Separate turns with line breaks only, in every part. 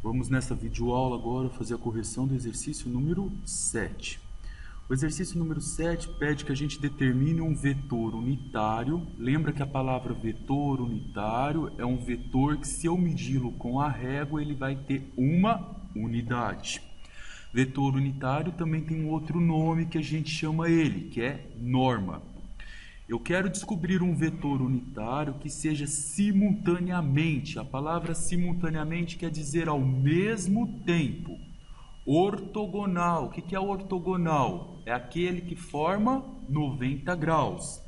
Vamos nessa videoaula agora fazer a correção do exercício número 7. O exercício número 7 pede que a gente determine um vetor unitário. Lembra que a palavra vetor unitário é um vetor que, se eu medi-lo com a régua, ele vai ter uma unidade. Vetor unitário também tem um outro nome que a gente chama ele, que é norma. Eu quero descobrir um vetor unitário que seja simultaneamente. A palavra simultaneamente quer dizer ao mesmo tempo. Ortogonal. O que é ortogonal? É aquele que forma 90 graus.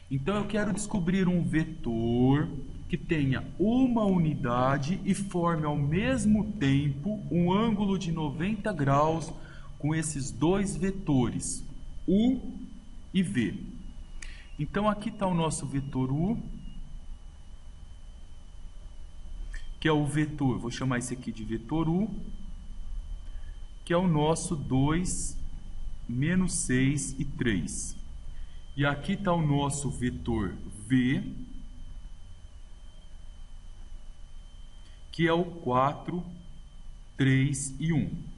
Então eu quero descobrir um vetor que tenha uma unidade e forme ao mesmo tempo um ângulo de 90 graus com esses dois vetores, U e V. Então aqui está o nosso vetor U, que é o vetor, vou chamar esse aqui de vetor U, que é o nosso 2, menos 6 e 3. E aqui está o nosso vetor V, que é o 4, 3 e 1.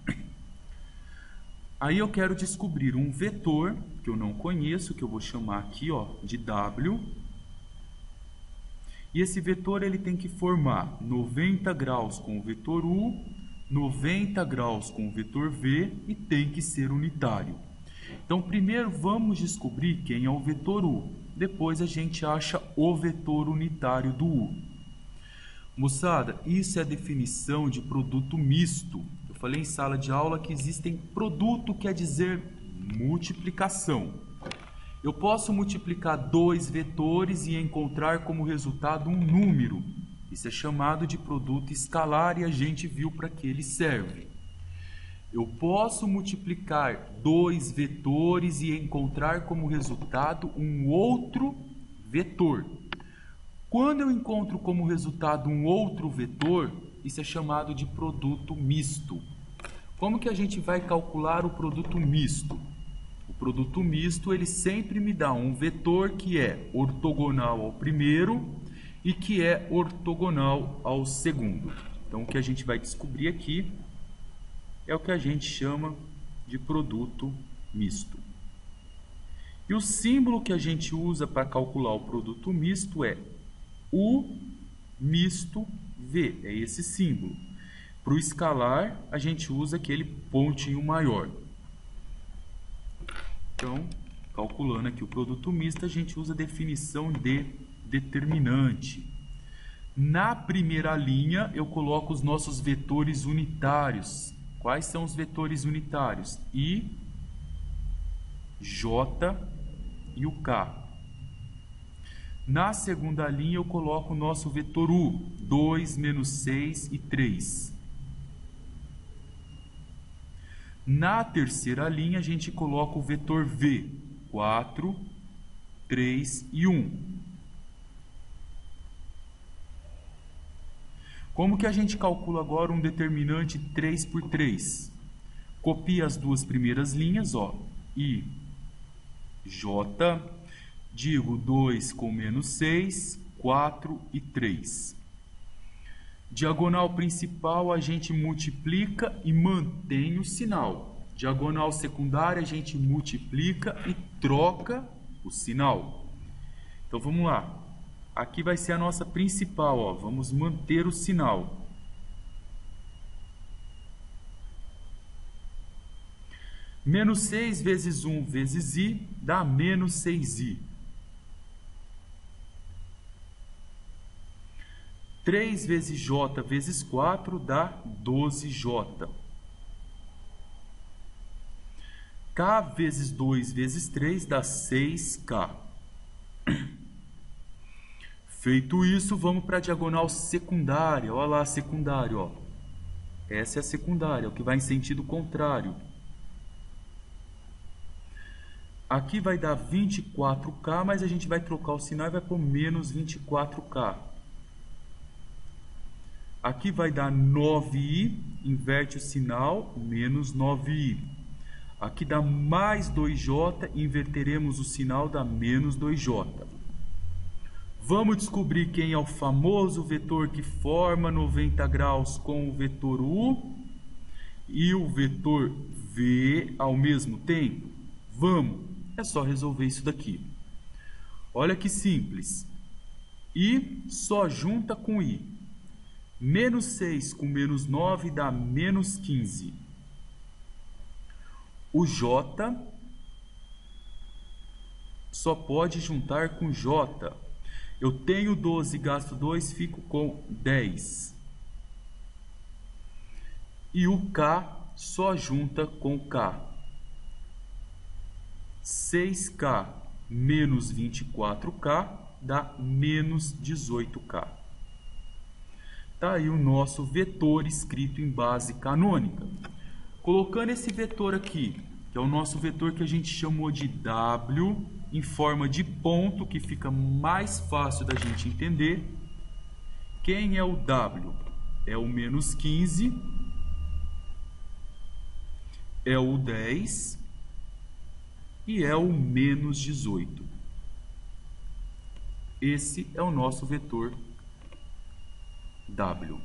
Aí eu quero descobrir um vetor que eu não conheço, que eu vou chamar aqui, ó, de W. E esse vetor ele tem que formar 90 graus com o vetor U, 90 graus com o vetor V e tem que ser unitário. Então, primeiro vamos descobrir quem é o vetor U. Depois a gente acha o vetor unitário do U. Moçada, isso é a definição de produto misto. Eu falei em sala de aula que existem produto, quer dizer multiplicação. Eu posso multiplicar dois vetores e encontrar como resultado um número. Isso é chamado de produto escalar e a gente viu para que ele serve. Eu posso multiplicar dois vetores e encontrar como resultado um outro vetor. Quando eu encontro como resultado um outro vetor, isso é chamado de produto misto. Como que a gente vai calcular o produto misto? O produto misto ele sempre me dá um vetor que é ortogonal ao primeiro e que é ortogonal ao segundo. Então o que a gente vai descobrir aqui é o que a gente chama de produto misto. E o símbolo que a gente usa para calcular o produto misto é U misto V, é esse símbolo. Para o escalar, a gente usa aquele pontinho maior. Então, calculando aqui o produto misto, a gente usa a definição de determinante. Na primeira linha, eu coloco os nossos vetores unitários. Quais são os vetores unitários? I, J e o K. Na segunda linha eu coloco o nosso vetor U, 2, menos 6 e 3. Na terceira linha a gente coloca o vetor V, 4, 3 e 1. Como que a gente calcula agora um determinante 3 por 3? Copia as duas primeiras linhas, ó, I, J, digo 2 com menos 6, 4 e 3. Diagonal principal a gente multiplica e mantém o sinal. Diagonal secundária a gente multiplica e troca o sinal. Então vamos lá. Aqui vai ser a nossa principal, ó. Vamos manter o sinal. Menos 6 vezes 1 vezes I dá menos 6I. 3 vezes J vezes 4 dá 12J. K vezes 2 vezes 3 dá 6K. Feito isso, vamos para a diagonal secundária. Olha lá a secundária, ó. Essa é a secundária, o que vai em sentido contrário. Aqui vai dar 24K, mas a gente vai trocar o sinal e vai pôr menos 24K. Aqui vai dar 9i, inverte o sinal, menos 9i. Aqui dá mais 2j, inverteremos o sinal, dá menos 2j. Vamos descobrir quem é o famoso vetor que forma 90 graus com o vetor U e o vetor V ao mesmo tempo? Vamos! É só resolver isso daqui. Olha que simples. I só junta com I. Menos 6 com menos 9 dá menos 15. O J só pode juntar com J. Eu tenho 12, gasto 2, fico com 10. E o K só junta com K. 6K menos 24K dá menos 18K. Tá aí o nosso vetor escrito em base canônica. Colocando esse vetor aqui, que é o nosso vetor que a gente chamou de W, em forma de ponto, que fica mais fácil da gente entender. Quem é o W? É o menos 15, é o 10 e é o menos 18. Esse é o nosso vetor W.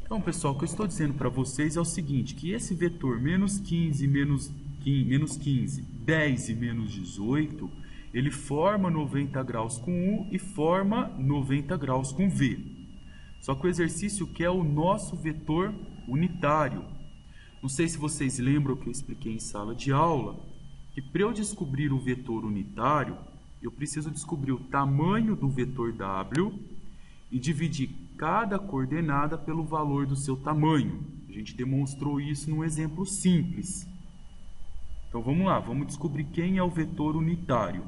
Então, pessoal, o que eu estou dizendo para vocês é o seguinte, que esse vetor menos 15, menos 15, 10 e menos 18, ele forma 90 graus com U e forma 90 graus com V. Só que o exercício quer o nosso vetor unitário. Não sei se vocês lembram que eu expliquei em sala de aula, que para eu descobrir o vetor unitário, eu preciso descobrir o tamanho do vetor W e dividir cada coordenada pelo valor do seu tamanho. A gente demonstrou isso num exemplo simples. Então vamos lá, vamos descobrir quem é o vetor unitário.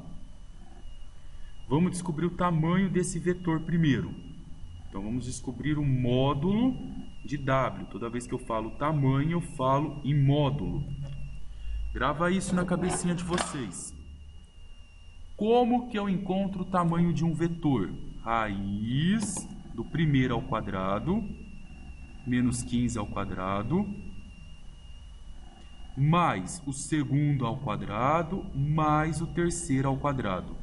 Vamos descobrir o tamanho desse vetor primeiro. Então vamos descobrir o módulo de W. Toda vez que eu falo tamanho, eu falo em módulo. Grava isso na cabecinha de vocês. Como que eu encontro o tamanho de um vetor? Raiz do primeiro ao quadrado, menos 15 ao quadrado, mais o segundo ao quadrado, mais o terceiro ao quadrado.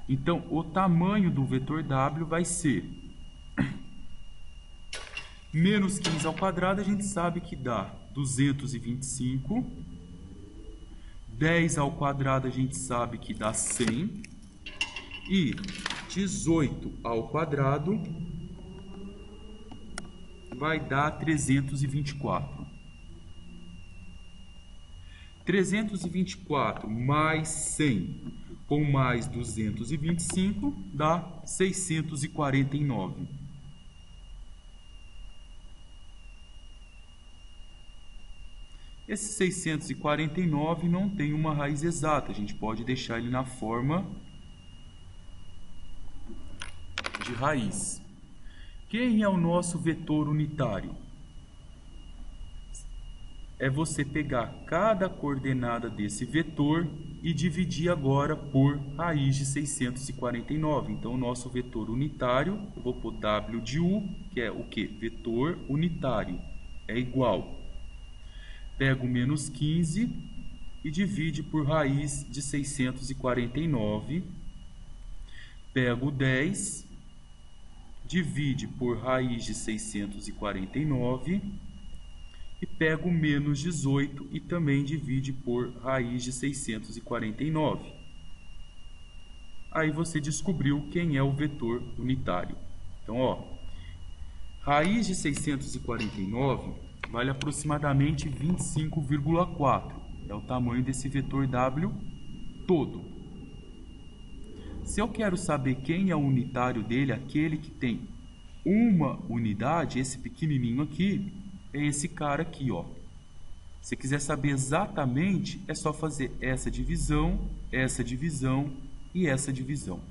Então, o tamanho do vetor W vai ser menos 15 ao quadrado, a gente sabe que dá 225. 10 ao quadrado, a gente sabe que dá 100. E 18 ao quadrado vai dar 324. 324 mais 100 com mais 225 dá 649. Esse 649 não tem uma raiz exata, a gente pode deixar ele na forma de raiz. Quem é o nosso vetor unitário? É você pegar cada coordenada desse vetor e dividir agora por raiz de 649. Então, o nosso vetor unitário, eu vou pôr W de U, que é o que? Vetor unitário, é igual. Pego menos 15 e divide por raiz de 649. Pego 10, divide por raiz de 649. E pego menos 18 e também divide por raiz de 649. Aí você descobriu quem é o vetor unitário. Então, ó, raiz de 649 vale aproximadamente 25,4. É o tamanho desse vetor W todo. Se eu quero saber quem é o unitário dele, aquele que tem uma unidade, esse pequenininho aqui, é esse cara aqui, ó. Se quiser saber exatamente, é só fazer essa divisão e essa divisão.